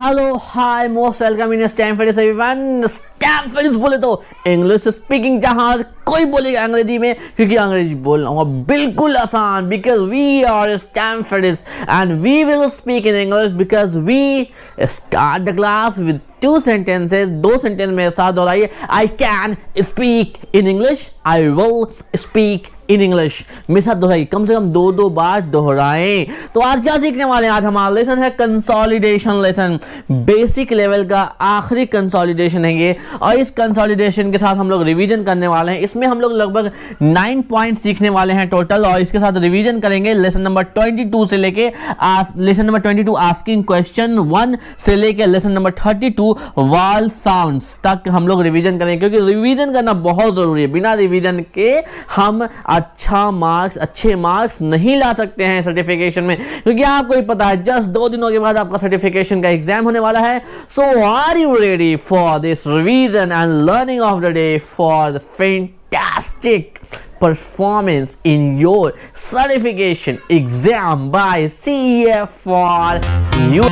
Hello hi most welcome in Stanford everyone. Stanford बोले तो English speaking, जहां कोई बोलेगा अंग्रेजी में, क्योंकि अंग्रेजी बोलना होगा बिल्कुल आसान, because we are Stanford and we will speak in English because we start the class with two sentences. दो सेंटेंस मेरे साथ दोहराइए। I can speak in English, I will speak in English. मेरे साथ दोहराइए, कम से कम दो बार दोहराएं। तो आज क्या सीखने वाले हैं? आज हमारा लेसन है कंसोलिडेशन लेसन, बेसिक लेवल का आखिरी कंसोलिडेशन है ये। और इस कंसोलिडेशन के साथ हम लोग रिवीजन करने वाले हैं। इसमें हम लोग लगभग 9 पॉइंट सीखने वाले हैं टोटल, और इसके साथ रिवीजन करेंगे लेसन नंबर 22 से लेके लेसन नंबर 22 आस्किंग क्वेश्चन 1 से लेके लेसन नंबर 32 वॉवल साउंड्स तक हम लोग रिवीजन करेंगे, क्योंकि रिवीजन करना बहुत जरूरी है। बिना रिवीजन के हम अच्छे मार्क्स नहीं ला सकते हैं सर्टिफिकेशन में, क्योंकि आपको ही पता है जस्ट 2 दिनों के बाद आपका सर्टिफिकेशन का एग्जाम होने वाला है। So are you ready for this revision and learning of the day for the fantastic performance in your certification exam by CEF for you?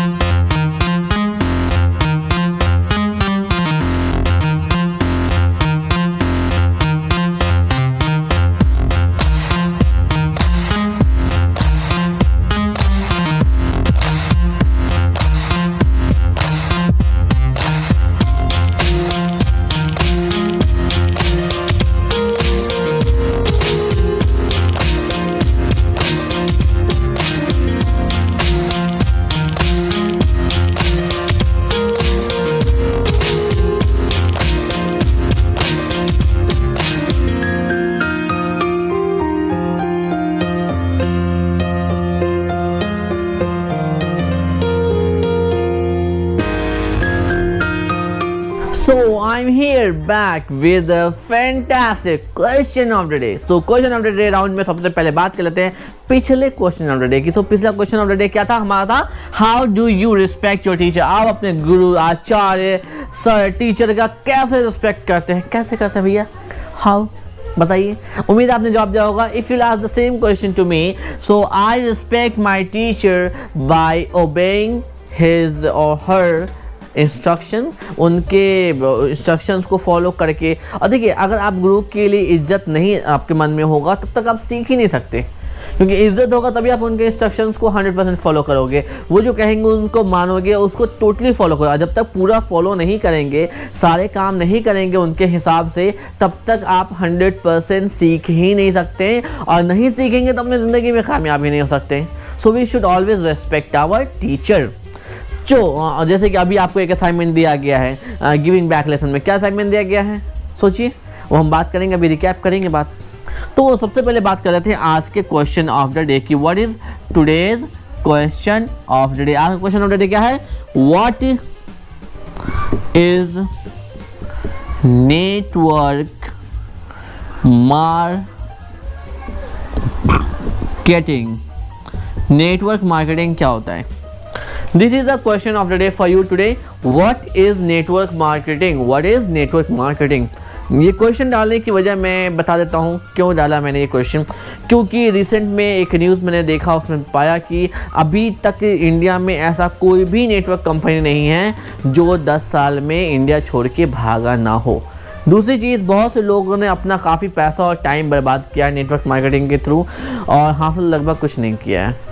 So I'm here back with a fantastic question of the day. So question of the day round में सबसे पहले बात कर लेते हैं पिछले question of the day की। सो पिछला क्वेश्चन ऑफ द डे क्या था हमारा? था how do you respect your teacher. आप अपने गुरु, आचार्य, सर, टीचर का कैसे रिस्पेक्ट करते हैं? कैसे करते हैं भैया? हाउ बताइए। उम्मीद आपने जवाब दिया होगा। If you ask the same question to me, so I respect my teacher by obeying his और हर इंस्ट्रक्शन, उनके इंस्ट्रक्शंस को फॉलो करके। और देखिए, अगर आप गुरु के लिए इज्जत नहीं आपके मन में होगा तब तक आप सीख ही नहीं सकते, क्योंकि इज्जत होगा तभी आप उनके इंस्ट्रक्शंस को 100% फॉलो करोगे। वो जो कहेंगे उनको मानोगे, उसको टोटली फॉलो करोगे। जब तक पूरा फॉलो नहीं करेंगे, सारे काम नहीं करेंगे उनके हिसाब से, तब तक आप 100% सीख ही नहीं सकते, और नहीं सीखेंगे तो अपनी ज़िंदगी में कामयाब ही नहीं हो सकते। So we should always respect our teacher. जो जैसे कि अभी आपको एक असाइनमेंट दिया गया है गिविंग बैक लेसन में, क्या असाइनमेंट दिया गया है सोचिए, वो हम बात करेंगे, अभी रिकैप करेंगे बात। तो सबसे पहले बात कर लेते हैं आज के क्वेश्चन ऑफ द डे की। What is today's question of the day? आज का क्वेश्चन ऑफ द डे क्या है? What is network marketing? Network marketing क्या होता है? This is the question of the day for you today. What is network marketing? What is network marketing? ये question डालने की वजह मैं बता देता हूँ क्यों डाला मैंने ये क्वेश्चन। क्योंकि रिसेंट में एक न्यूज़ मैंने देखा, उसमें पाया कि अभी तक इंडिया में ऐसा कोई भी नेटवर्क कंपनी नहीं है जो 10 साल में इंडिया छोड़ के भागा ना हो। दूसरी चीज़, बहुत से लोगों ने अपना काफ़ी पैसा और टाइम बर्बाद किया है नेटवर्क मार्केटिंग के थ्रू, और हासिल लगभग कुछ नहीं किया है।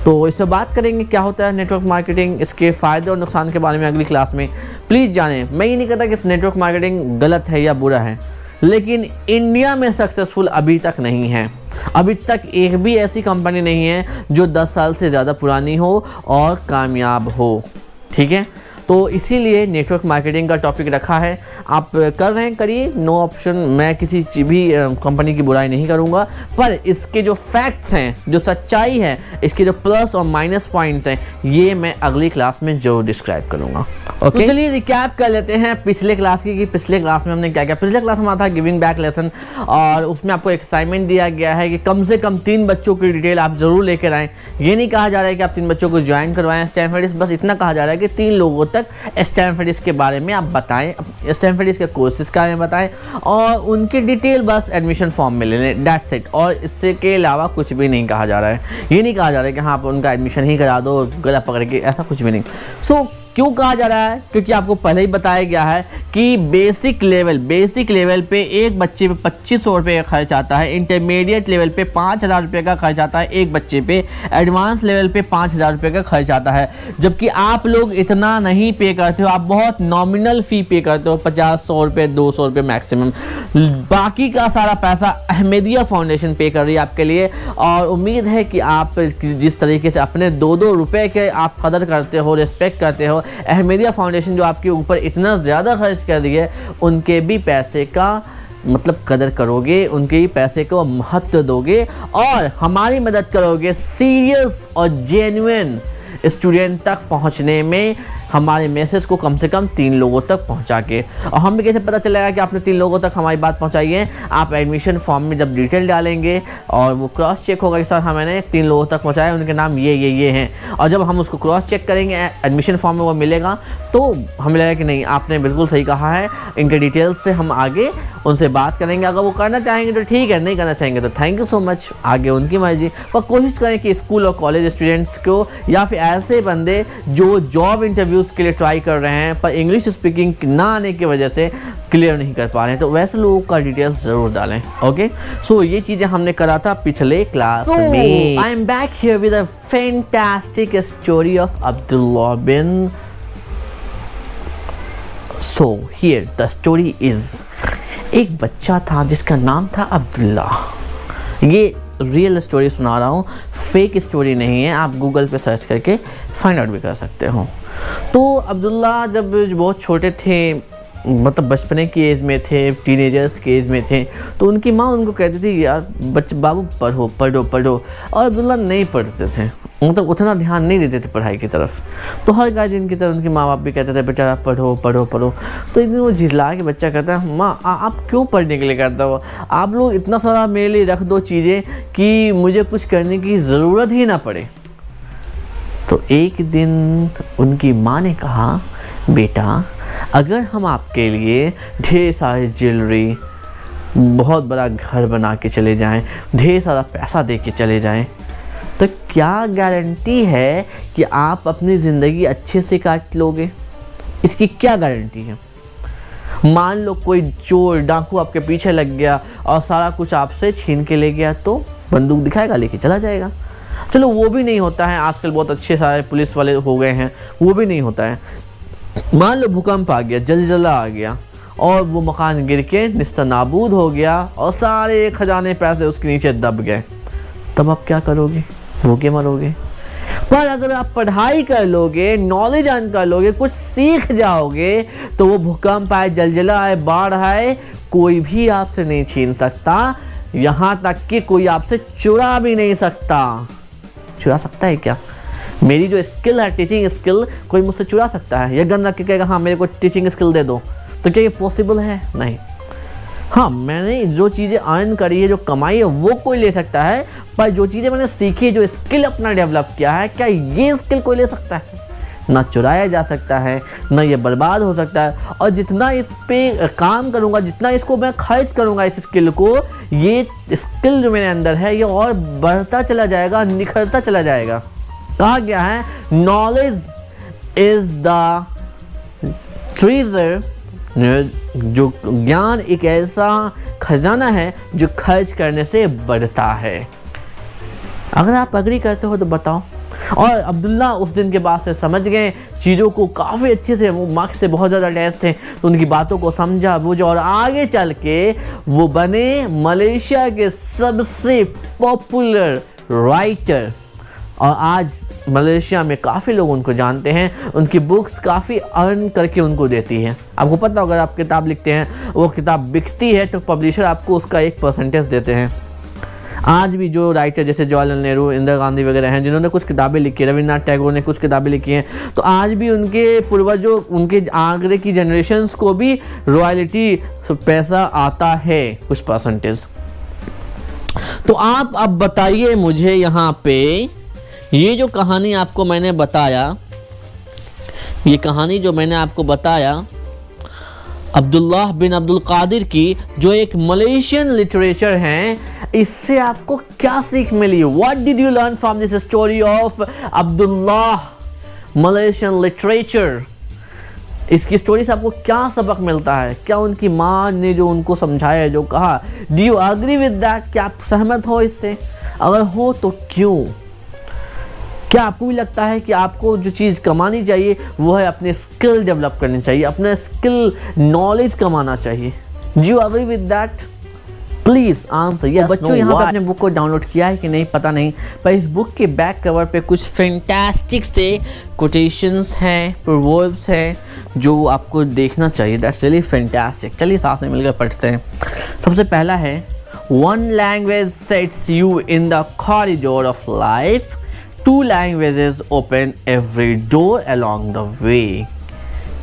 तो इससे बात करेंगे क्या होता है नेटवर्क मार्केटिंग, इसके फ़ायदे और नुकसान के बारे में अगली क्लास में। प्लीज़ जानें। मैं ये नहीं कहता कि नेटवर्क मार्केटिंग गलत है या बुरा है, लेकिन इंडिया में सक्सेसफुल अभी तक नहीं है। अभी तक एक भी ऐसी कंपनी नहीं है जो 10 साल से ज़्यादा पुरानी हो और कामयाब हो। ठीक है, तो इसीलिए नेटवर्क मार्केटिंग का टॉपिक रखा है। आप कर रहे हैं, करिए, नो ऑप्शन। मैं किसी भी कंपनी की बुराई नहीं करूंगा, पर इसके जो फैक्ट्स हैं, जो सच्चाई है, इसके जो प्लस और माइनस पॉइंट्स हैं, ये मैं अगली क्लास में जरूर डिस्क्राइब करूंगा। ओके, तो चलिए रिकैप कर लेते हैं पिछले क्लास की कि पिछले क्लास में हमने क्या किया। पिछले क्लास में हमारा था गिविंग बैक लेसन, और उसमें आपको एक असाइनमेंट दिया गया है कि कम से कम 3 बच्चों की डिटेल आप जरूर लेकर आएँ। ये नहीं कहा जा रहा है कि आप 3 बच्चों को ज्वाइन करवाएं स्टैनफोर्ड, बस इतना कहा जा रहा है कि 3 लोगों तक स्टैनफोर्ड के बारे में आप बताएं, स्टैनफोर्ड के कोर्सेज के बारे में बताएं, और उनकी डिटेल बस एडमिशन फॉर्म में ले लें, दैट्स इट। और इससे के अलावा कुछ भी नहीं कहा जा रहा है। ये नहीं कहा जा रहा है कि हाँ आप उनका एडमिशन ही करा दो गला पकड़ के, ऐसा कुछ भी नहीं। सो क्यों कहा जा रहा है? क्योंकि आपको पहले ही बताया गया है कि बेसिक लेवल पे एक बच्चे पे 2500 रुपये का खर्च आता है, इंटरमीडिएट लेवल पे 5000 रुपये का खर्च आता है एक बच्चे पे, एडवांस लेवल पे 5000 रुपये का खर्च आता है। जबकि आप लोग इतना नहीं पे करते हो, आप बहुत नॉमिनल फ़ी पे करते हो, 50-100 रुपये 200 रुपये मैक्सिमम। बाकी का सारा पैसा अहमदिया फाउंडेशन पे कर रही है आपके लिए। और उम्मीद है कि आप जिस तरीके से अपने 2-2 रुपये के आप कदर करते हो, रिस्पेक्ट करते हो, अहमदिया फाउंडेशन जो आपके ऊपर इतना ज़्यादा खर्च कर रही है, उनके भी पैसे का मतलब कदर करोगे, उनके ही पैसे को महत्व दोगे और हमारी मदद करोगे सीरियस और जेन्युइन स्टूडेंट तक पहुंचने में, हमारे मैसेज को कम से कम 3 लोगों तक पहुंचा के। और हमें कैसे पता चलेगा कि आपने 3 लोगों तक हमारी बात पहुंचाई है? आप एडमिशन फॉर्म में जब डिटेल डालेंगे और वो क्रॉस चेक होगा कि सर मैंने 3 लोगों तक पहुंचाया, उनके नाम ये हैं, और जब हम उसको क्रॉस चेक करेंगे एडमिशन फॉर्म में वो मिलेगा तो हमें लगेगा कि नहीं आपने बिल्कुल सही कहा है। इनके डिटेल्स से हम आगे उनसे बात करेंगे, अगर वो करना चाहेंगे तो ठीक है, नहीं करना चाहेंगे तो थैंक यू सो मच, आगे उनकी मर्जी। पर कोशिश करें कि स्कूल और कॉलेज स्टूडेंट्स को या फिर ऐसे बंदे जो जॉब इंटरव्यूज़ के लिए ट्राई कर रहे हैं पर इंग्लिश स्पीकिंग ना आने की वजह से क्लियर नहीं कर पा रहे हैं, तो वैसे लोगों का डिटेल्स ज़रूर डालें। ओके, सो ये चीज़ें हमने करा था पिछले क्लास में। I am back here with a fantastic story of Abdullah bin. So here the story is, एक बच्चा था जिसका नाम था अब्दुल्ला। ये रियल स्टोरी सुना रहा हूँ, फेक स्टोरी नहीं है, आप गूगल पे सर्च करके फाइंड आउट भी कर सकते हो। तो अब्दुल्ला जब बहुत छोटे थे, मतलब बचपने की एज में थे, टीनेजर्स की एज में थे, तो उनकी माँ उनको कहती थी यार बाबू पढ़ो पढ़ो पढ़ो, और अब्दुल्ला नहीं पढ़ते थे, मतलब उतना ध्यान नहीं देते थे पढ़ाई की तरफ। तो हर गार्जियन की तरफ उनके माँ बाप भी कहते थे बेटा पढ़ो पढ़ो पढ़ो। तो एक दिन वो झिझला के बच्चा कहता है माँ आप क्यों पढ़ने के लिए करता हो, आप लोग इतना सारा मेरे लिए रख दो चीज़ें कि मुझे कुछ करने की ज़रूरत ही ना पड़े। तो एक दिन उनकी माँ ने कहा बेटा अगर हम आपके लिए ढेर सारी ज्वेलरी, बहुत बड़ा घर बना के चले जाएं, ढेर सारा पैसा दे के चले जाएं, तो क्या गारंटी है कि आप अपनी ज़िंदगी अच्छे से काट लोगे? इसकी क्या गारंटी है? मान लो कोई चोर डाकू आपके पीछे लग गया और सारा कुछ आपसे छीन के ले गया, तो बंदूक दिखाएगा लेके चला जाएगा। चलो वो भी नहीं होता है, आजकल बहुत अच्छे सारे पुलिस वाले हो गए हैं, वो भी नहीं होता है। मान लो भूकंप आ गया, जलजला आ गया और वो मकान गिर के निस्तनाबूद हो गया और सारे खजाने पैसे उसके नीचे दब गए, तब आप क्या करोगे? भूखे मरोगे। पर अगर आप पढ़ाई कर लोगे, नॉलेज अर्न कर लोगे, कुछ सीख जाओगे, तो वो भूकंप आए, जलजला आए, बाढ़ आए, कोई भी आपसे नहीं छीन सकता, यहाँ तक कि कोई आपसे चुरा भी नहीं सकता। चुरा सकता है क्या? मेरी जो स्किल है, टीचिंग स्किल, कोई मुझसे चुरा सकता है? ये गन रख के कहेगा हाँ मेरे को टीचिंग स्किल दे दो, तो क्या ये पॉसिबल है? नहीं। हाँ, मैंने जो चीज़ें अर्न करी है, जो कमाई है, वो कोई ले सकता है, पर जो चीज़ें मैंने सीखी है, जो स्किल अपना डेवलप किया है, क्या ये स्किल कोई ले सकता है? ना चुराया जा सकता है, ना ये बर्बाद हो सकता है। और जितना इस पे काम करूँगा, जितना इसको मैं खर्च करूँगा इस स्किल को, ये स्किल जो मेरे अंदर है ये और बढ़ता चला जाएगा, निखरता चला जाएगा। कहा गया है नॉलेज इज़ द ट्रेजर, जो ज्ञान एक ऐसा खजाना है जो खर्च करने से बढ़ता है। अगर आप अग्री करते हो तो बताओ। और अब्दुल्ला उस दिन के बाद से समझ गए चीज़ों को काफ़ी अच्छे से, वो मार्क्स से बहुत ज़्यादा टेस्ट थे तो उनकी बातों को समझा बूझा और आगे चल के वो बने मलेशिया के सबसे पॉपुलर राइटर। और आज मलेशिया में काफ़ी लोग उनको जानते हैं, उनकी बुक्स काफ़ी अर्न करके उनको देती है। आपको पता अगर आप किताब लिखते हैं, वो किताब बिकती है तो पब्लिशर आपको उसका 1% देते हैं। आज भी जो राइटर जैसे जवाहरलाल नेहरू, इंदिरा गांधी वगैरह हैं, जिन्होंने कुछ किताबें लिखी, रविन्द्रनाथ टैगोर ने कुछ किताबें लिखी हैं, तो आज भी उनके पूर्वजों, उनके आगे की जनरेशन्स को भी रॉयल्टी पैसा आता है, कुछ परसेंटेज। तो आप अब बताइए मुझे यहाँ पे, ये जो कहानी आपको मैंने बताया, ये कहानी जो मैंने आपको बताया अब्दुल्लाह बिन अब्दुल कादिर की, जो एक मलेशियन लिटरेचर हैं, इससे आपको क्या सीख मिली? What did you learn from this story of Abdullah Malaysian literature? इसकी स्टोरी से आपको क्या सबक मिलता है, क्या उनकी माँ ने जो उनको समझाया, जो कहा, do you agree with that? क्या आप सहमत हो इससे? अगर हो तो क्यों? क्या आपको भी लगता है कि आपको जो चीज़ कमानी चाहिए वो है अपने स्किल डेवलप करनी चाहिए, अपने स्किल नॉलेज कमाना चाहिए? Do you agree with that? Please answer yes. बच्चों यहाँ पे अपने बुक को डाउनलोड किया है कि नहीं पता नहीं, पर इस बुक के बैक कवर पे कुछ फैंटास्टिक से कोटेशंस हैं, प्रोवर्ब्स हैं जो आपको देखना चाहिए। That's really fantastic. चलिए साथ में मिलकर पढ़ते हैं। सबसे पहला है, one language sets you in the corridor of life, to languages open every door along the way.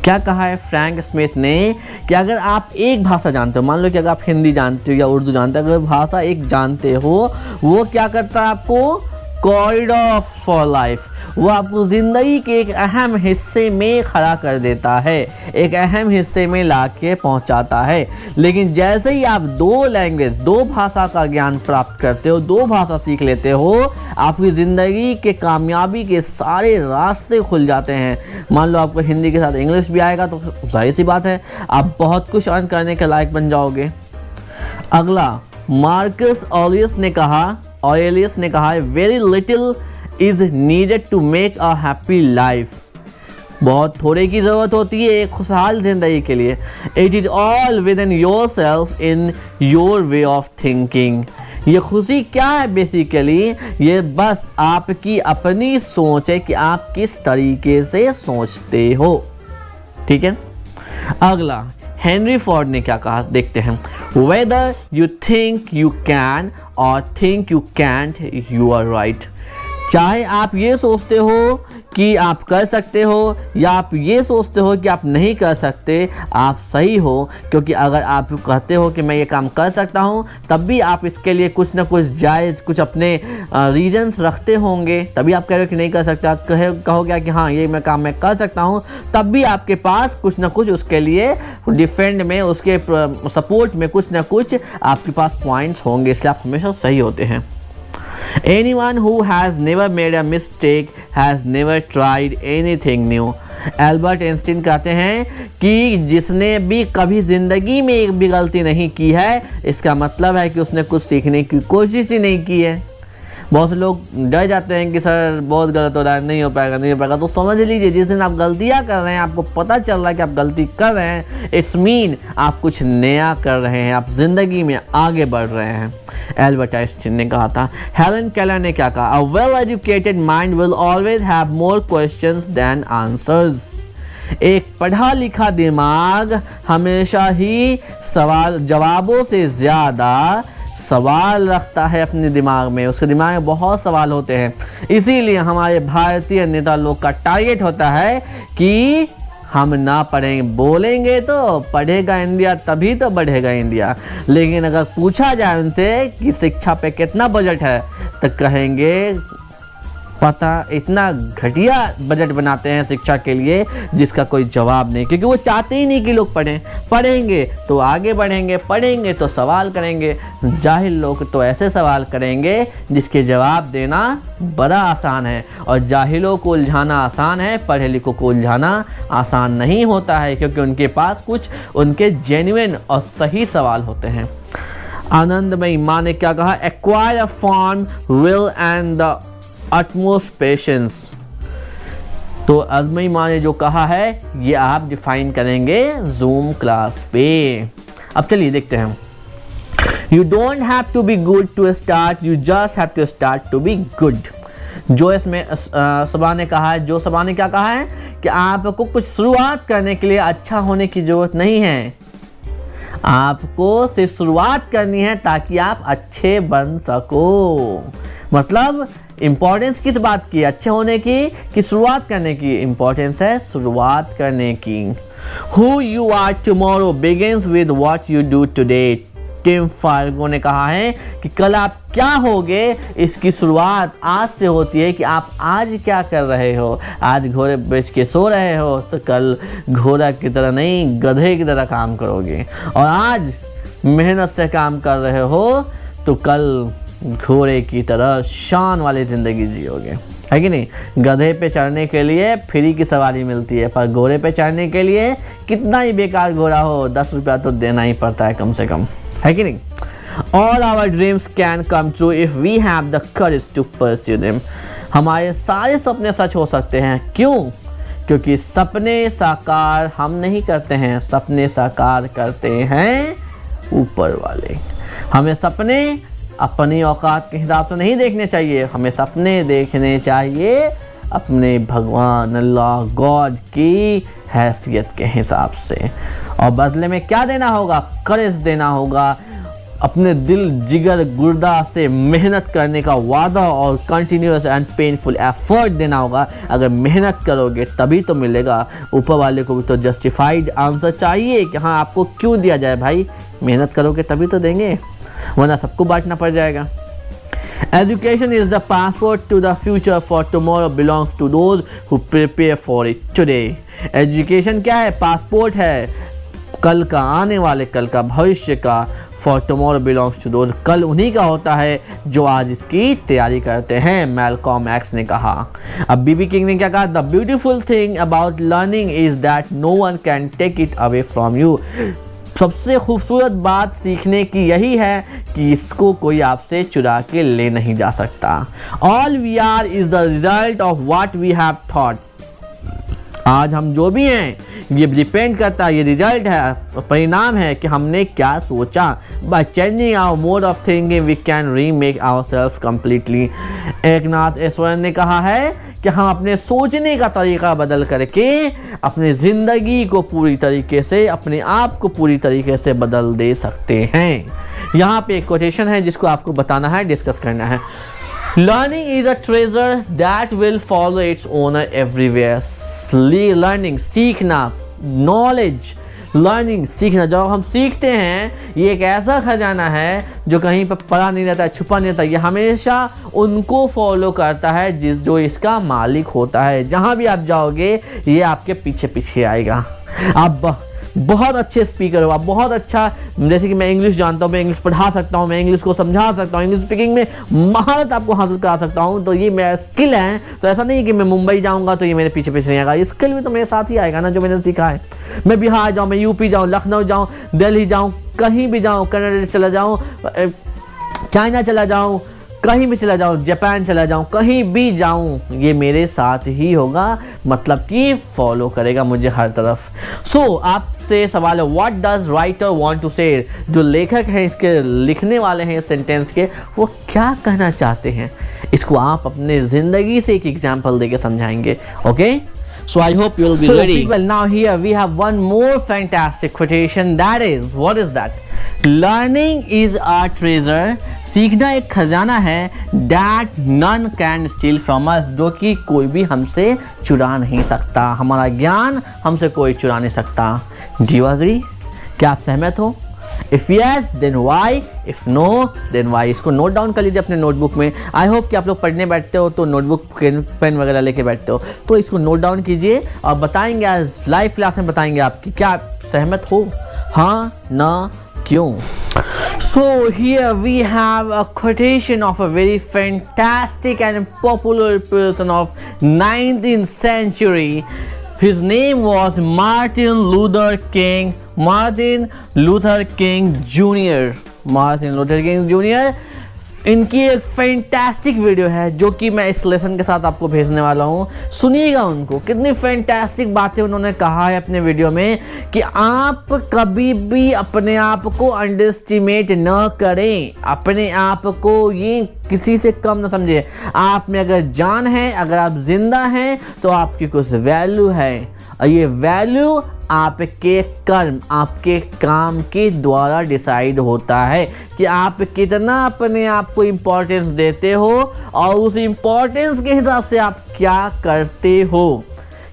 क्या कहा है फ्रैंक स्मिथ ने कि अगर आप एक भाषा जानते हो, मान लो कि अगर आप हिंदी जानते हो या उर्दू जानते हो, अगर भाषा एक जानते हो, वो क्या करता है आपको कॉरिडोर फॉर लाइफ, वो आपको ज़िंदगी के एक अहम हिस्से में खड़ा कर देता है, एक अहम हिस्से में लाके पहुंचाता है। लेकिन जैसे ही आप दो लैंग्वेज, दो भाषा का ज्ञान प्राप्त करते हो, दो भाषा सीख लेते हो, आपकी ज़िंदगी के कामयाबी के सारे रास्ते खुल जाते हैं। मान लो आपको हिंदी के साथ इंग्लिश भी आएगा तो जाहिर सी बात है आप बहुत कुछ अर्न करने के लायक बन जाओगे। अगला, मार्कस ऑरेलियस ने कहा है, very little is needed to make a happy life. बहुत थोड़े की ज़रूरत होती है एक खुशहाल ज़िंदगी के लिए। It is all with in your self in your way of thinking. ये खुशी क्या है बेसिकली, ये बस आपकी अपनी सोच है कि आप किस तरीके से सोचते हो। ठीक है। अगला, हेनरी फोर्ड ने क्या कहा देखते हैं, whether you think you can or think you can't, you are right. चाहे आप ये सोचते हो कि आप कर सकते हो या आप ये सोचते हो कि आप नहीं कर सकते, आप सही हो। क्योंकि अगर आप कहते हो कि मैं ये काम कर सकता हूँ, तब भी आप इसके लिए कुछ ना कुछ जायज़, कुछ अपने रीजंस रखते होंगे, तभी आप कह रहे हो कि नहीं कर सकते। आप कहोगे कि हाँ ये मैं काम मैं कर सकता हूँ, तब भी आपके पास कुछ ना कुछ उसके लिए डिफेंड में, उसके सपोर्ट में कुछ ना कुछ आपके पास पॉइंट्स होंगे, इसलिए आप हमेशा सही होते हैं। Anyone who has never made a mistake has never tried anything new. Albert Einstein कहते हैं कि जिसने भी कभी ज़िंदगी में एक भी गलती नहीं की है, इसका मतलब है कि उसने कुछ सीखने की कोशिश ही नहीं की है। बहुत से लोग डर जाते हैं कि सर बहुत गलत हो रहा है, नहीं हो पाएगा। तो समझ लीजिए, जिस दिन आप गलतियां कर रहे हैं, आपको पता चल रहा है कि आप गलती कर रहे हैं, इट्स मीन आप कुछ नया कर रहे हैं, आप ज़िंदगी में आगे बढ़ रहे हैं। एल्बर्ट आइंस्टीन ने कहा था। हेलन केलर ने क्या कहा, a well educated mind will always have more questions than answers. एक पढ़ा लिखा दिमाग हमेशा ही जवाबों से ज़्यादा सवाल रखता है अपने दिमाग में, उसके दिमाग में बहुत सवाल होते हैं। इसीलिए हमारे भारतीय नेता लोग का टारगेट होता है कि हम ना पढ़ेंगे, बोलेंगे तो पढ़ेगा इंडिया, तभी तो बढ़ेगा इंडिया। लेकिन अगर पूछा जाए उनसे कि शिक्षा पे कितना बजट है, तो कहेंगे पता, इतना घटिया बजट बनाते हैं शिक्षा के लिए जिसका कोई जवाब नहीं, क्योंकि वो चाहते ही नहीं कि लोग पढ़ें। पढ़ेंगे तो आगे बढ़ेंगे, पढ़ेंगे तो सवाल करेंगे। जाहिल लोग तो ऐसे सवाल करेंगे जिसके जवाब देना बड़ा आसान है, और जाहिलों को उलझाना आसान है, पढ़े लिखों को उलझाना आसान नहीं होता है, क्योंकि उनके पास कुछ उनके जेन्युइन और सही सवाल होते हैं। आनंदमयी माँ ने क्या कहा, acquire a firm will and the utmost patience. तो अजमई माँ ने जो कहा है ये आप डिफाइन करेंगे जूम क्लास पे। अब चलिए देखते हैं। You don't have to be good to start, you just have to start to be good. जो इसमें सबा ने कहा है, जो सबा ने क्या कहा है कि आपको कुछ शुरुआत करने के लिए अच्छा होने की जरूरत नहीं है, आपको सिर्फ शुरुआत करनी है ताकि आप अच्छे बन सको। मतलब इंपॉर्टेंस किस बात की, अच्छे होने की कि शुरुआत करने की? इंपॉर्टेंस है शुरुआत करने की। Who you are tomorrow begins with what you do today. Tim Fargo ने कहा है कि कल आप क्या होगे, इसकी शुरुआत आज से होती है कि आप आज क्या कर रहे हो। आज घोड़े बेच के सो रहे हो तो कल घोड़ा की तरह नहीं, गधे की तरह काम करोगे। और आज मेहनत से काम कर रहे हो तो कल घोड़े की तरह शान वाली ज़िंदगी जियोगे, है कि नहीं। गधे पे चढ़ने के लिए फ्री की सवारी मिलती है, पर घोड़े पे चढ़ने के लिए कितना ही बेकार घोड़ा हो 10 रुपया तो देना ही पड़ता है कम से कम, है कि नहीं। All our dreams can come true if we have the courage to pursue them. हमारे सारे सपने सच हो सकते हैं, क्यों? क्योंकि सपने साकार हम नहीं करते हैं, सपने साकार करते हैं ऊपर वाले। हमें सपने अपनी औकात के हिसाब से नहीं देखने चाहिए, हमें सपने देखने चाहिए अपने भगवान अल्लाह गॉड की हैसियत के हिसाब से। और बदले में क्या देना होगा? करेज देना होगा, अपने दिल जिगर गुर्दा से मेहनत करने का वादा और कंटिन्यूअस एंड पेनफुल एफर्ट देना होगा। अगर मेहनत करोगे तभी तो मिलेगा। ऊपर वाले को भी तो जस्टिफाइड आंसर चाहिए कि हाँ आपको क्यों दिया जाए भाई, मेहनत करोगे तभी तो देंगे, वरना सबको बांटना पड़ जाएगा। Education is the passport to the future, for tomorrow belongs to those who prepare for it today. Education क्या है? पासपोर्ट है कल का, आने वाले कल का, भविष्य का। For tomorrow belongs to those, कल उन्हीं का होता है जो आज इसकी तैयारी करते हैं, मैलकॉम एक्स ने कहा। अब बीबी किंग ने क्या कहा? The beautiful thing about learning is that no one can take it away from you. सबसे खूबसूरत बात सीखने की यही है कि इसको कोई आपसे चुरा के ले नहीं जा सकता। All we are is the result of what we have thought. आज हम जो भी हैं ये डिपेंड करता है, ये रिजल्ट है, परिणाम है कि हमने क्या सोचा। By changing our mode of thinking we can remake ourselves completely. Eknath Easwaran ने कहा है कि हम अपने सोचने का तरीका बदल करके अपनी ज़िंदगी को पूरी तरीके से, अपने आप को पूरी तरीके से बदल दे सकते हैं। यहाँ पे एक कोटेशन है जिसको आपको बताना है, डिस्कस करना है। Learning is a treasure that will follow its owner everywhere. Learning, सीखना, knowledge, learning, सीखना। जब हम सीखते हैं ये एक ऐसा खजाना है जो कहीं पर पड़ा नहीं रहता है, छुपा नहीं रहता, ये हमेशा उनको फॉलो करता है जो इसका मालिक होता है। जहाँ भी आप जाओगे ये आपके पीछे पीछे आएगा। आप बहुत अच्छे स्पीकर हो, आप बहुत अच्छा, जैसे कि मैं इंग्लिश जानता हूँ, मैं इंग्लिश पढ़ा सकता हूँ, मैं इंग्लिश को समझा सकता हूँ, इंग्लिश स्पीकिंग में महारत आपको हासिल करा सकता हूँ, तो ये मेरा स्किल है। तो ऐसा नहीं है कि मैं मुंबई जाऊँगा तो ये मेरे पीछे पीछे नहीं आएगा, ये स्किल भी तो मेरे साथ ही आएगा ना जो मैंने सीखा है। मैं बिहार जाऊँ, मैं यूपी जाऊँ, लखनऊ जाऊँ, दिल्ली जाऊँ, कहीं भी जाऊँ, कनाडा चला जाऊँ, चाइना चला जाऊँ, कहीं भी चला जाऊँ, जापान चला जाऊँ, कहीं भी जाऊँ, ये मेरे साथ ही होगा, मतलब कि फॉलो करेगा मुझे हर तरफ। सो आपसे सवाल है, what does writer want to say? जो लेखक हैं, इसके लिखने वाले हैं इस सेंटेंस के, वो क्या कहना चाहते हैं, इसको आप अपने ज़िंदगी से एक एग्जाम्पल देके समझाएंगे। Okay, so I hope you will be ready. So people, now here we have one more fantastic quotation, that is, what is that? Learning is a treasure. सीखना एक खजाना है, that none can steal from us, जो कि कोई भी हमसे चुरा नहीं सकता। हमारा ज्ञान हमसे कोई चुरा नहीं सकता। Do you agree? क्या आप सहमत हो? If yes, then why? If no, then why? इसको नोट डाउन कर लीजिए अपने नोटबुक में। आई होप कि आप लोग पढ़ने बैठते हो तो नोटबुक पेन वगैरह लेके बैठते हो, तो इसको नोट डाउन कीजिए और बताएंगे आज लाइव क्लास में, बताएंगे आपकी क्या आप सहमत हो, हाँ ना क्यों। So here we have a quotation of a very fantastic and popular person of 19th century. His name was Martin Luther King Jr. Martin Luther King Jr. इनकी एक फैंटास्टिक वीडियो है जो कि मैं इस लेसन के साथ आपको भेजने वाला हूँ। सुनिएगा उनको, कितनी फैंटास्टिक बातें उन्होंने कहा है अपने वीडियो में कि आप कभी भी अपने आप को अंडरएस्टिमेट न करें, अपने आप को ये किसी से कम न समझे। आप में अगर जान है, अगर आप जिंदा हैं तो आपकी कुछ वैल्यू है, और ये वैल्यू आपके कर्म, आपके काम के द्वारा डिसाइड होता है कि आप कितना अपने आप को इम्पोर्टेंस देते हो और उस इम्पोर्टेंस के हिसाब से आप क्या करते हो।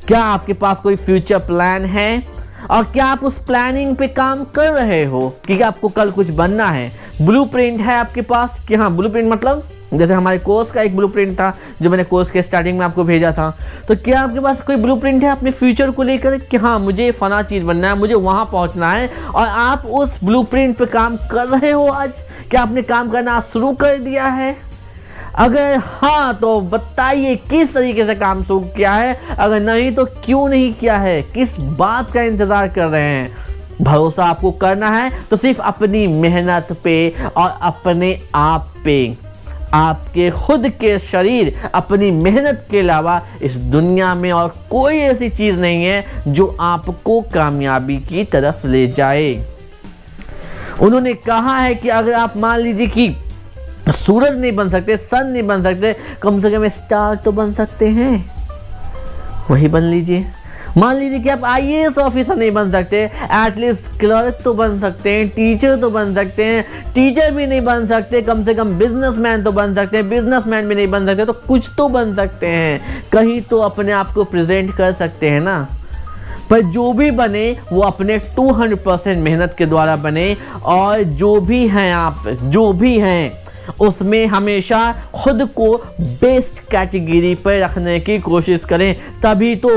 क्या आपके पास कोई फ्यूचर प्लान है और क्या आप उस प्लानिंग पे काम कर रहे हो कि आपको कल कुछ बनना है। ब्लूप्रिंट है आपके पास कि हाँ, ब्लूप्रिंट मतलब जैसे हमारे कोर्स का एक ब्लूप्रिंट था जो मैंने कोर्स के स्टार्टिंग में आपको भेजा था। तो क्या आपके पास कोई ब्लूप्रिंट है अपने फ्यूचर को लेकर कि हाँ मुझे फला चीज़ बनना है, मुझे वहाँ पहुँचना है, और आप उस ब्लूप्रिंट पे काम कर रहे हो आज? क्या आपने काम करना शुरू कर दिया है? अगर हाँ तो बताइए किस तरीके से काम शुरू किया है, अगर नहीं तो क्यों नहीं किया है, किस बात का इंतज़ार कर रहे हैं? भरोसा आपको करना है तो सिर्फ अपनी मेहनत पे और अपने आप पे। आपके खुद के शरीर, अपनी मेहनत के अलावा इस दुनिया में और कोई ऐसी चीज़ नहीं है जो आपको कामयाबी की तरफ ले जाए। उन्होंने कहा है कि अगर आप मान लीजिए कि सूरज नहीं बन सकते, सन नहीं बन सकते, कम से कम स्टार तो बन सकते हैं, वही बन लीजिए। मान लीजिए कि आप आईएएस ऑफिसर नहीं बन सकते, एटलीस्ट क्लर्क तो बन सकते हैं, टीचर तो बन सकते हैं, टीचर भी नहीं बन सकते, कम से कम बिजनेसमैन तो बन सकते हैं, बिजनेसमैन भी नहीं बन सकते तो कुछ तो बन सकते हैं, कहीं तो अपने आप को प्रेजेंट कर सकते हैं ना। पर जो भी बने वो अपने 200% मेहनत के द्वारा बने, और जो भी हैं आप, जो भी हैं उसमें हमेशा खुद को बेस्ट कैटेगरी पर रखने की कोशिश करें। तभी तो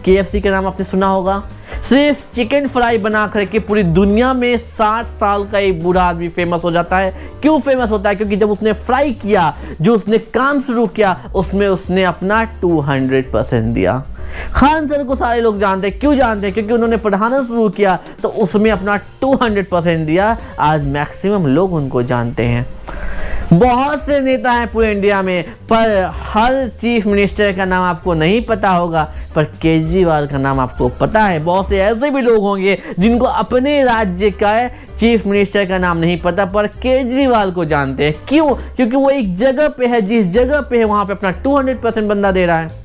KFC का नाम आपने सुना होगा। सिर्फ चिकन फ्राई बना करके पूरी दुनिया में 60 साल का एक बूढ़ा आदमी फेमस हो जाता है। क्यों फेमस होता है? क्योंकि जब उसने फ्राई किया, जो उसने काम शुरू किया, उसमें उसने अपना 200% दिया। खान सर को सारे लोग जानते हैं। क्यों जानते हैं? क्योंकि उन्होंने पढ़ाना शुरू किया तो उसमें अपना 200% दिया। आज मैक्सिमम लोग उनको जानते हैं। बहुत से नेता हैं पूरे इंडिया में, पर हर चीफ मिनिस्टर का नाम आपको नहीं पता होगा, पर केजरीवाल का नाम आपको पता है। बहुत से ऐसे भी लोग होंगे जिनको अपने राज्य का चीफ मिनिस्टर का नाम नहीं पता, पर केजरीवाल को जानते हैं। क्यों? क्योंकि वो एक जगह पे है, जिस जगह पे है वहाँ पे अपना 200% बंदा दे रहा है।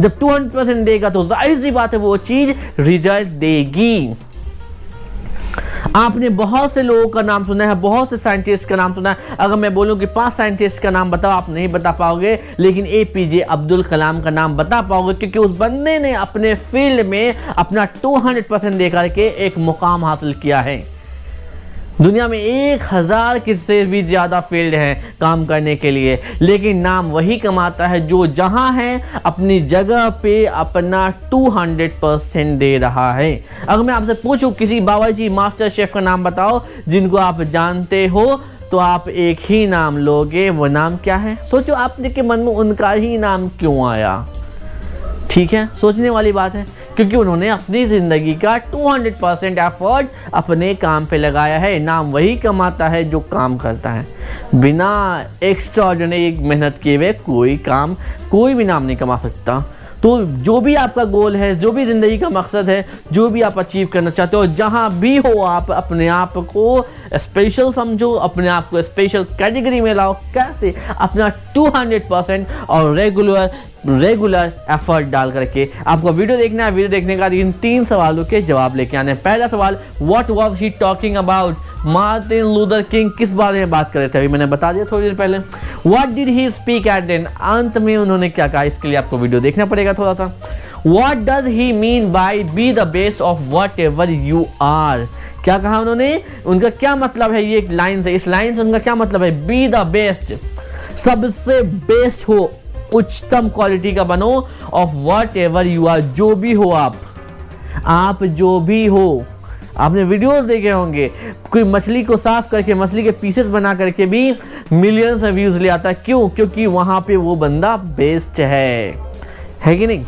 जब 200% देगा तो जाहिर सी बात है वो चीज़ रिजल्ट देगी। आपने बहुत से लोगों का नाम सुना है, बहुत से साइंटिस्ट का नाम सुना है। अगर मैं बोलूं कि 5 साइंटिस्ट का नाम बताओ, आप नहीं बता पाओगे, लेकिन APJ अब्दुल कलाम का नाम बता पाओगे, क्योंकि उस बंदे ने अपने फील्ड में अपना 200% दे करके एक मुकाम हासिल किया है। दुनिया में 1000 से भी ज़्यादा फील्ड हैं काम करने के लिए, लेकिन नाम वही कमाता है जो जहां है अपनी जगह पे अपना 200% दे रहा है। अगर मैं आपसे पूछूं किसी बावर्ची मास्टर शेफ का नाम बताओ जिनको आप जानते हो, तो आप एक ही नाम लोगे। वो नाम क्या है? सोचो आपने के मन में उनका ही नाम क्यों आया? ठीक है, सोचने वाली बात है, क्योंकि उन्होंने अपनी ज़िंदगी का 200% एफर्ट अपने काम पे लगाया है। नाम वही कमाता है जो काम करता है। बिना एक्स्ट्राऑर्डिनरी मेहनत किए हुए कोई भी नाम नहीं कमा सकता। तो जो भी आपका गोल है, जो भी ज़िंदगी का मकसद है, जो भी आप अचीव करना चाहते हो, जहाँ भी हो, आप अपने आप को स्पेशल समझो, अपने आप को स्पेशल कैटेगरी में लाओ। कैसे? अपना 200% और रेगुलर एफर्ट डाल करके। आपको वीडियो देखना है, वीडियो देखने के बाद इन 3 सवालों के जवाब लेके आने हैं। पहला सवाल, what was he talking about? Martin Luther king किस बारे में बात कर रहे थे? अभी मैंने बता दिया थोड़ी देर पहले। What did he speak at then? अंत में उन्होंने क्या कहा? इसके लिए आपको वीडियो देखना पड़ेगा थोड़ा सा। What does he mean by be the best of whatever you are? क्या कहा उन्होंने? उनका क्या मतलब है? ये एक लाइन से, इस लाइन से उनका क्या मतलब है? बी द बेस्ट, सबसे बेस्ट हो, उच्चतम क्वालिटी का बनो, of whatever you are, जो भी हो आप जो भी हो। आपने वीडियोस देखे होंगे, कोई मछली को साफ करके, मछली के पीसेस बना करके भी मिलियंस में व्यूज ले आता है। क्यों? क्योंकि वहां पे वो बंदा बेस्ट है कि नहीं?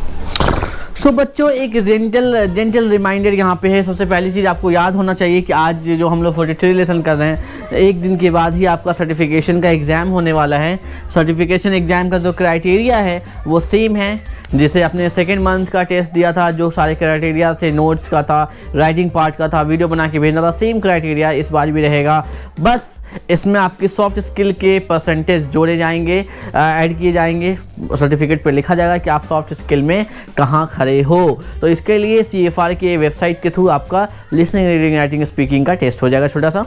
सो बच्चों, एक जेंटल रिमाइंडर यहाँ पे है। सबसे पहली चीज़ आपको याद होना चाहिए कि आज जो हम लोग 43 लेसन कर रहे हैं, एक दिन के बाद ही आपका सर्टिफिकेशन का एग्ज़ाम होने वाला है। सर्टिफिकेशन एग्ज़ाम का जो क्राइटेरिया है वो सेम है जिसे अपने सेकेंड मंथ का टेस्ट दिया था। जो सारे क्राइटेरिया थे, नोट्स का था, राइटिंग पार्ट का था, वीडियो बना के भेजना था, सेम क्राइटेरिया इस बार भी रहेगा। बस इसमें आपकी सॉफ्ट स्किल के परसेंटेज जोड़े जाएंगे, ऐड किए जाएंगे। सर्टिफिकेट पे लिखा जाएगा कि आप सॉफ्ट स्किल में कहाँ खड़े हो। तो इसके लिए CFR के वेबसाइट के थ्रू आपका लिसनिंग, रीडिंग, राइटिंग, स्पीकिंग का टेस्ट हो जाएगा छोटा सा।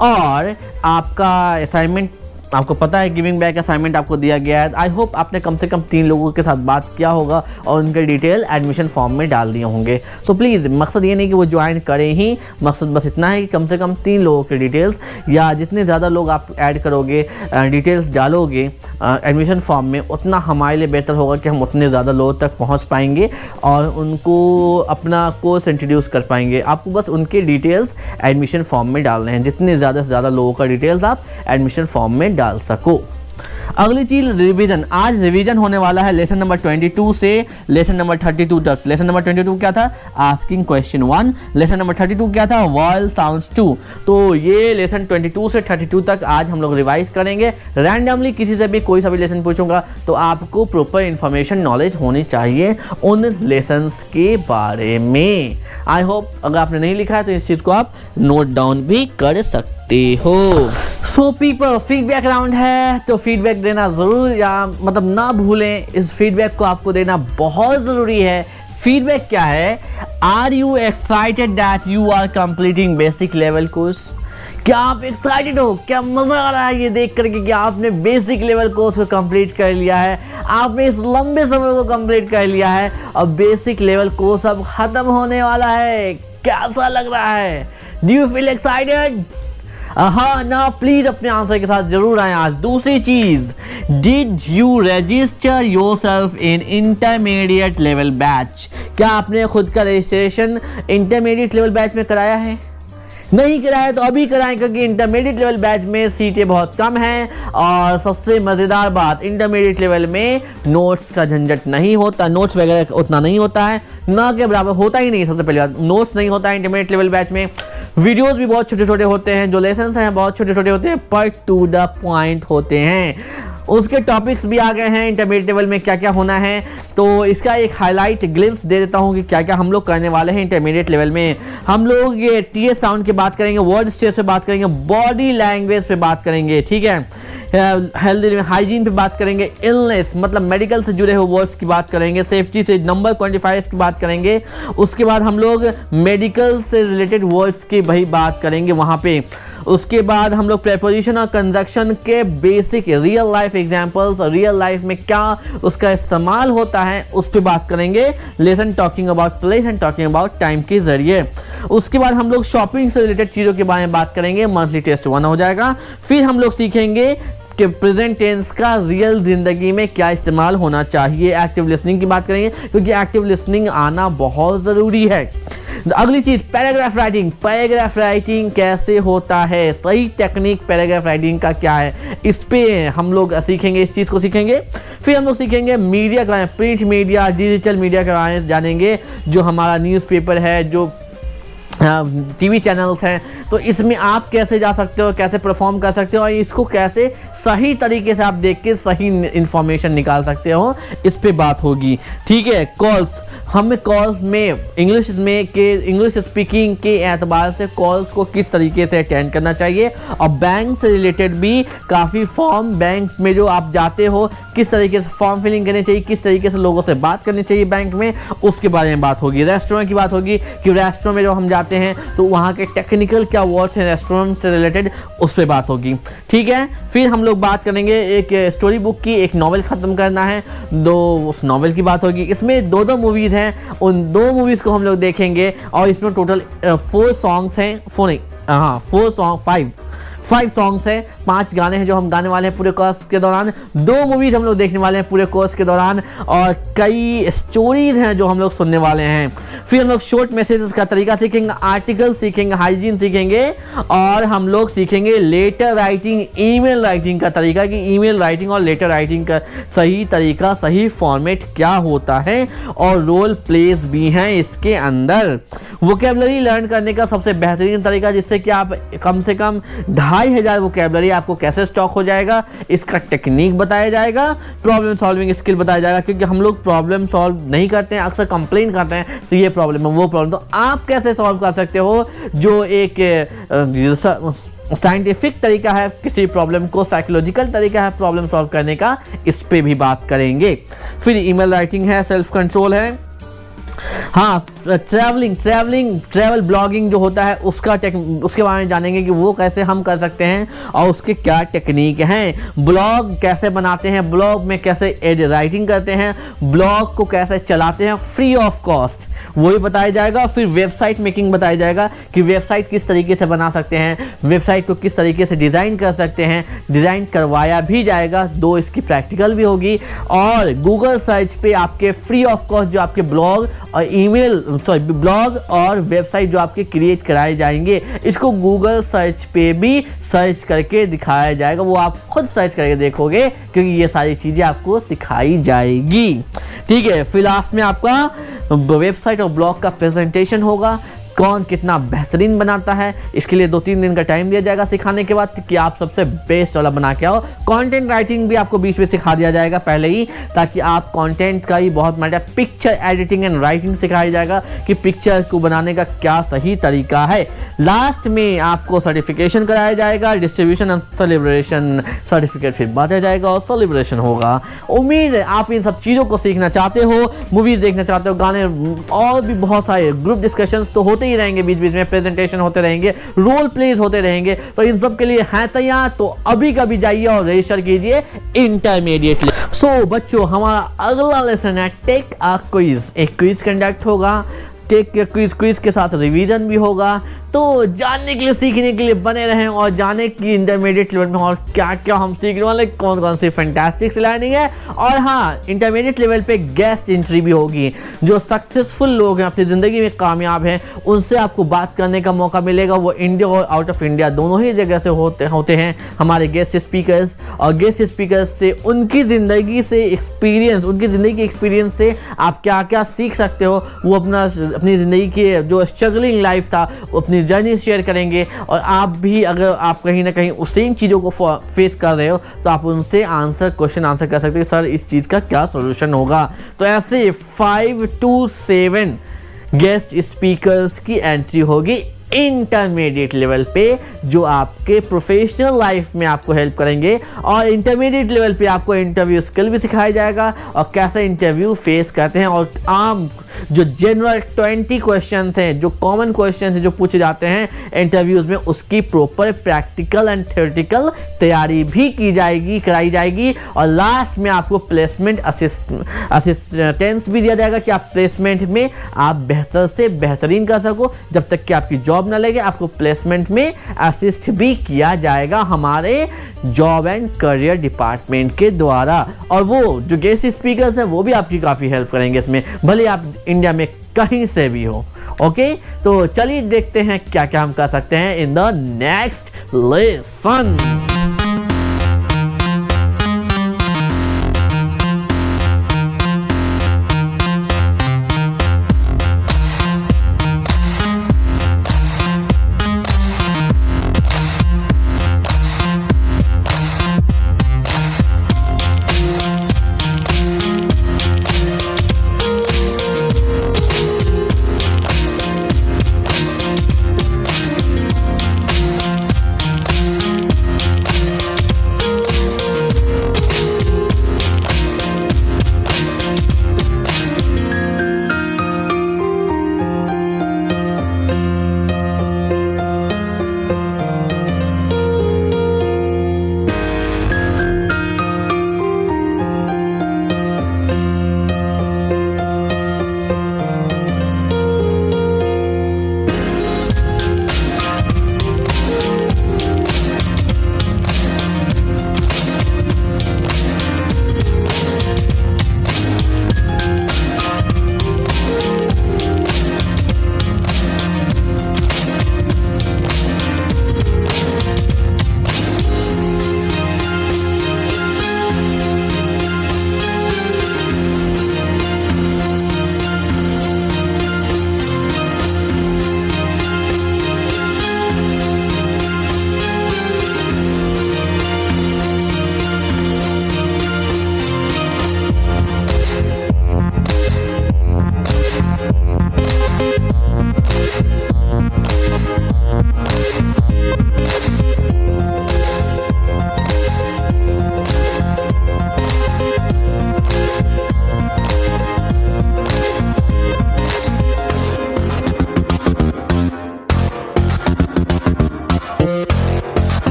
और आपका असाइनमेंट आपको पता है गिविंग बैक असाइनमेंट आपको दिया गया है। आई होप आपने कम से कम 3 लोगों के साथ बात किया होगा और उनके डिटेल एडमिशन फॉर्म में डाल दिए होंगे। सो प्लीज़ मकसद ये नहीं कि वो ज्वाइन करें ही, मकसद बस इतना है कि कम से कम 3 लोगों के डिटेल्स या जितने ज़्यादा लोग आप ऐड करोगे, डिटेल्स डालोगे एडमिशन फॉर्म में, उतना हमारे लिए बेहतर होगा कि हम उतने ज़्यादा लोगों तक पहुँच पाएंगे और उनको अपना कोर्स इंट्रोड्यूस कर पाएंगे। आपको बस उनके डिटेल्स एडमिशन फॉर्म में डालने हैं, जितने ज़्यादा से ज़्यादा लोगों का डिटेल्स आप एडमिशन फॉर्म में डाल सको। अगली चीज़ रिवीजन। आज रिवीजन होने वाला है लेसन नंबर 22 से लेसन नंबर 32 तक। लेसन नंबर 22 क्या था? Asking question 1। लेसन नंबर 32 क्या था? Vial sounds 2। तो ये लेसन 22 से 32 तक आज हम लोग रिवाइज करेंगे। रैंडमली किसी से भी कोई सा भी लेसन पूछूंगा तो आपको प्रॉपर इंफॉर्मेशन नॉलेज होनी चाहिए उन लेसन्स के बारे में। आई होप अगर आपने नहीं लिखा है तो इस चीज़ को आप नोट डाउन भी कर सकते हो। सो पीपल, फीडबैक राउंड है तो फीडबैक देना ज़रूर, या मतलब ना भूलें, इस फीडबैक को आपको देना बहुत ज़रूरी है। फीडबैक क्या है? Are you excited that you are completing basic level course? क्या आप एक्साइटेड हो? क्या मज़ा आ रहा है ये देख करके कि आपने बेसिक लेवल कोर्स को कंप्लीट कर लिया है, आपने इस लंबे समय को कंप्लीट कर लिया है और बेसिक लेवल कोर्स अब ख़त्म होने वाला है? कैसा लग रहा है? Do you feel excited? हाँ ना, प्लीज अपने आंसर के साथ जरूर आए आज। दूसरी चीज, did you register yourself in intermediate level batch? क्या आपने खुद का रजिस्ट्रेशन इंटरमीडिएट लेवल बैच में कराया है? नहीं कराया तो अभी कराएं, क्योंकि इंटरमीडिएट लेवल बैच में सीटें बहुत कम हैं और सबसे मज़ेदार बात, इंटरमीडिएट लेवल में नोट्स का झंझट नहीं होता, नोट्स वगैरह उतना नहीं होता है, ना के बराबर होता ही नहीं। सबसे पहली बात, नोट्स नहीं होता है इंटरमीडिएट लेवल बैच में। वीडियोस भी बहुत छोटे छोटे होते हैं, जो लेसन्स हैं बहुत छोटे छोटे होते हैं, पर टू द पॉइंट होते हैं। उसके टॉपिक्स भी आ गए हैं इंटरमीडिएट लेवल में क्या क्या होना है, तो इसका एक हाईलाइट ग्लिम्स दे देता हूँ कि क्या क्या हम लोग करने वाले हैं इंटरमीडिएट लेवल में। हम लोग ये टीएस साउंड की बात करेंगे, वर्ड स्ट्रेस पे बात करेंगे, बॉडी लैंग्वेज पे बात करेंगे, ठीक है, हेल्दी हाइजीन पे बात करेंगे, इलनेस मतलब मेडिकल से जुड़े हुए वर्ड्स की बात करेंगे, सेफ्टी से नंबर क्वांटिफायर्स की बात करेंगे, उसके बाद हम लोग मेडिकल से रिलेटेड वर्ड्स की भाई बात करेंगे वहाँ पे। उसके बाद हम लोग प्रेपोजिशन और कंजक्शन के बेसिक रियल लाइफ एग्जांपल्स और रियल लाइफ में क्या उसका इस्तेमाल होता है उस पर बात करेंगे, lesson talking about place and talking about time के जरिए। उसके बाद हम लोग शॉपिंग से रिलेटेड चीज़ों के बारे में बात करेंगे, मंथली टेस्ट 1 हो जाएगा। फिर हम लोग सीखेंगे कि प्रेजेंट टेंस का रियल जिंदगी में क्या इस्तेमाल होना चाहिए। एक्टिव लिसनिंग की बात करेंगे, क्योंकि एक्टिव लिसनिंग आना बहुत ज़रूरी है। अगली चीज, पैराग्राफ राइटिंग। पैराग्राफ राइटिंग कैसे होता है, सही टेक्निक पैराग्राफ राइटिंग का क्या है, इस पे हम लोग सीखेंगे, इस चीज़ को सीखेंगे। फिर हम लोग सीखेंगे मीडिया के बारे में, प्रिंट मीडिया, डिजिटल मीडिया के बारे में जानेंगे, जो हमारा न्यूज़पेपर है, जो टीवी चैनल्स हैं, तो इसमें आप कैसे जा सकते हो, कैसे परफॉर्म कर सकते हो और इसको कैसे सही तरीके से आप देख के सही इंफॉर्मेशन निकाल सकते हो, इस पे बात होगी, ठीक है। कॉल्स, हमें कॉल्स में इंग्लिश स्पीकिंग के एतबार से कॉल्स को किस तरीके से अटेंड करना चाहिए, और बैंक से रिलेटेड भी काफ़ी फॉर्म, बैंक में जो आप जाते हो किस तरीके से फॉर्म फिलिंग करनी चाहिए, किस तरीके से लोगों से बात करनी चाहिए बैंक में, उसके बारे में बात होगी। रेस्टोरेंट की बात होगी कि रेस्टोरेंट में जो हम जाते हैं तो वहाँ के टेक्निकल क्या वर्ड्स हैं रेस्टोरेंट से रिलेटेड, उस पर बात होगी, ठीक है। फिर हम लोग बात करेंगे एक स्टोरी बुक की, एक नॉवेल ख़त्म करना है, उस नॉवेल की बात होगी। इसमें 2 मूवीज़ हैं, उन 2 मूवीज़ को हम लोग देखेंगे और इसमें टोटल 4 सॉन्ग्स हैं, 5 सॉन्ग्स हैं, 5 गाने हैं जो हम गाने वाले हैं पूरे कोर्स के दौरान। 2 मूवीज़ हम लोग देखने वाले हैं पूरे कोर्स के दौरान और कई स्टोरीज़ हैं जो हम लोग सुनने वाले हैं। फिर हम लोग शॉर्ट मैसेजेस का तरीका सीखेंगे, आर्टिकल सीखेंगे, हाइजीन सीखेंगे और हम लोग सीखेंगे लेटर राइटिंग, ईमेल राइटिंग का तरीका कि ईमेल राइटिंग और लेटर राइटिंग का सही तरीका, सही फॉर्मेट क्या होता है और रोल प्लेस भी हैं इसके अंदर। वोकैबुलरी लर्न करने का सबसे बेहतरीन तरीका, जिससे कि आप कम से कम 2500 वोकैबुलरी आपको कैसे स्टॉक हो जाएगा, इसका टेक्निक बताया जाएगा, प्रॉब्लम सॉल्विंग स्किल बताया जाएगा, क्योंकि हम लोग प्रॉब्लम सॉल्व नहीं करते हैं, अक्सर कंप्लेन करते हैं तो ये प्रॉब्लम है वो प्रॉब्लम, तो आप कैसे सॉल्व कर सकते हो, जो एक साइंटिफिक तरीका है किसी प्रॉब्लम को, साइकोलॉजिकल तरीका है प्रॉब्लम सॉल्व करने का, इस पे भी बात करेंगे। फिर ईमेल राइटिंग है, सेल्फ कंट्रोल है, हाँ, ट्रैवल ब्लॉगिंग जो होता है उसके बारे में जानेंगे कि वो कैसे हम कर सकते हैं और उसके क्या टेक्निक हैं। ब्लॉग कैसे बनाते हैं, ब्लॉग में कैसे राइटिंग करते हैं, ब्लॉग को कैसे चलाते हैं फ्री ऑफ कॉस्ट, वही बताया जाएगा। फिर वेबसाइट मेकिंग बताया जाएगा कि वेबसाइट किस तरीके से बना सकते हैं, वेबसाइट को किस तरीके से डिज़ाइन कर सकते हैं, डिज़ाइन करवाया भी जाएगा, 2 इसकी प्रैक्टिकल भी होगी। और गूगल सर्च पे आपके फ्री ऑफ कॉस्ट जो आपके ब्लॉग और वेबसाइट जो आपके क्रिएट कराए जाएंगे, इसको गूगल सर्च पे भी सर्च करके दिखाया जाएगा। वो आप खुद सर्च करके देखोगे क्योंकि ये सारी चीज़ें आपको सिखाई जाएगी। ठीक है, फिर लास्ट में आपका वेबसाइट और ब्लॉग का प्रेजेंटेशन होगा, कौन कितना बेहतरीन बनाता है। इसके लिए 2-3 दिन का टाइम दिया जाएगा सिखाने के बाद कि आप सबसे बेस्ट वाला बना के आओ। कंटेंट राइटिंग भी आपको बीच में सिखा दिया जाएगा पहले ही, ताकि आप कंटेंट का ही बहुत matter. Picture editing and writing सिखाया जाएगा कि पिक्चर को बनाने का क्या सही तरीका है। लास्ट में आपको सर्टिफिकेशन कराया जाएगा, डिस्ट्रीब्यूशन एंड सेलिब्रेशन सर्टिफिकेट फिर बांटा जाएगा और सेलिब्रेशन होगा। उम्मीद है आप इन सब चीज़ों को सीखना चाहते हो, मूवीज़ देखना चाहते हो, गाने और भी बहुत सारे ग्रुप डिस्कशंस तो होते ही रहेंगे, बीच बीच में प्रेजेंटेशन होते रहेंगे, रोल प्लेज होते रहेंगे। तो इन सब के लिए हैं तैयार तो अभी कभी जाइए और रजिस्टर कीजिए इंटरमीडिएट। सो बच्चों, हमारा अगला लेसन है टेक अ क्विज। एक क्विज कंडक्ट होगा, टेक क्विज के साथ रिवीजन भी होगा। तो जानने के लिए, सीखने के लिए बने रहें और जाने की इंटरमीडिएट लेवल में और क्या क्या हम सीखने वाले, कौन कौन सी फैंटास्टिक लर्निंग है। और हाँ, इंटरमीडिएट लेवल पे गेस्ट एंट्री भी होगी। जो सक्सेसफुल लोग हैं, अपनी ज़िंदगी में कामयाब हैं, उनसे आपको बात करने का मौका मिलेगा। वो इंडिया और आउट ऑफ इंडिया दोनों ही जगह से होते हैं हमारे गेस्ट स्पीकर्स। और गेस्ट स्पीकर्स से उनकी ज़िंदगी से एक्सपीरियंस, उनकी ज़िंदगी के एक्सपीरियंस से आप क्या क्या सीख सकते हो, वो अपनी ज़िंदगी के जो स्ट्रगलिंग लाइफ था अपनी जर्नी शेयर करेंगे। और आप भी अगर आप कहीं ना कहीं उस सेम चीज़ों को फेस कर रहे हो तो आप उनसे क्वेश्चन आंसर कर सकते हैं, सर इस चीज़ का क्या सोल्यूशन होगा। तो ऐसे 5 to 7 गेस्ट स्पीकर्स की एंट्री होगी इंटरमीडिएट लेवल पे, जो आपके प्रोफेशनल लाइफ में आपको हेल्प करेंगे। और इंटरमीडिएट लेवल पे आपको इंटरव्यू स्किल भी सिखाया जाएगा और कैसे इंटरव्यू फेस करते हैं। और आम जो जनरल 20 क्वेश्चंस हैं, जो कॉमन क्वेश्चंस हैं जो पूछे जाते हैं इंटरव्यूज़ में, उसकी प्रॉपर प्रैक्टिकल एंड थ्योरेटिकल तैयारी भी कराई जाएगी। और लास्ट में आपको प्लेसमेंट असिस्टेंस भी दिया जाएगा कि आप प्लेसमेंट में आप बेहतर से बेहतरीन कर सको। जब तक कि आपकी जॉब ना लगे, आपको प्लेसमेंट में असिस्ट भी किया जाएगा हमारे जॉब एंड करियर डिपार्टमेंट के द्वारा। और वो जो गेस्ट स्पीकर्स हैं वो भी आपकी काफ़ी हेल्प करेंगे इसमें, भले आप इंडिया में कहीं से भी हो। ओके, तो चलिए देखते हैं क्या क्या हम कर सकते हैं इन द नेक्स्ट लेसन।